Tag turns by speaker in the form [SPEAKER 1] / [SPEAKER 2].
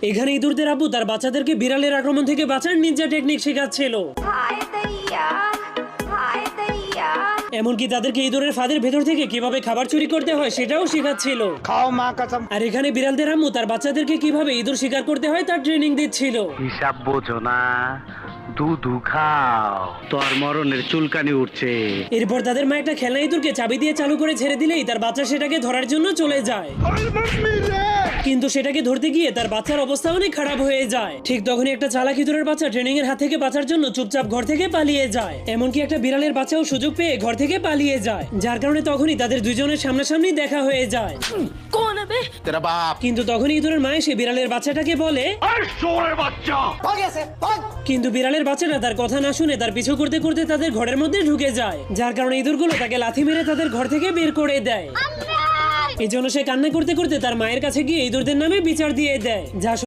[SPEAKER 1] এখানে ইঁদুরদের আব্বু তার বাচ্চাদেরকে বিড়ালের আক্রমণ থেকে বাঁচার নিনজা টেকনিক শেখাচ্ছিল। এমনকি তাদেরকে ইঁদুরের ফাঁদের ভেতর থেকে কিভাবে খাবার চুরি করতে হয় সেটাও শেখাচ্ছিল।
[SPEAKER 2] খাও মা কসম।
[SPEAKER 1] আর এখানে বিড়ালদের আম্মু তার বাচ্চাদেরকে কিভাবে ইঁদুর শিকার করতে হয় তার ট্রেনিং দিচ্ছিল।
[SPEAKER 3] হিসাব বোঝো না, দুধু খাও, তোর মরণের চুলকানি উঠছে।
[SPEAKER 1] এরপর তাদের মা একটা খেলনা ইঁদুরকে চাবি দিয়ে চালু করে ছেড়ে দিলেই তার বাচ্চা সেটাকে ধরার জন্য চলে যায়। কিন্তু সেটাকে ধরতে গিয়ে তার বাচ্চার অবস্থা অনেক খারাপ হয়ে যায়। ঠিক তখনই একটা চালাক ইঁদুরের বাচ্চা ট্রেনিং এর হাত থেকে বাঁচার জন্য চুপচাপ ঘর থেকে পালিয়ে যায়। এমনকি একটা বিড়ালের বাচ্চাও সুযোগ পেয়ে ঘর থেকে পালিয়ে যায়, যার কারণে তখনই তাদের দুজনের সামনাসামনি দেখা হয়ে যায়।
[SPEAKER 2] তেরা বাপ।
[SPEAKER 1] কিন্তু তখনই ইঁদুরের মা এসে বিড়ালের বাচ্চাটাকে বলে, কিন্তু বিড়ালের বাচ্চাটা তার কথা না শুনে তার পিছু করতে করতে তাদের ঘরের মধ্যে ঢুকে যায়, যার কারণে ইঁদুরগুলো তাকে লাথি মেরে তাদের ঘর থেকে বের করে দেয়। এই জন্য সে কান্না করতে করতে তার মায়ের কাছে গিয়ে ইঁদুরদের নামে বিচার দিয়ে দেয়, যা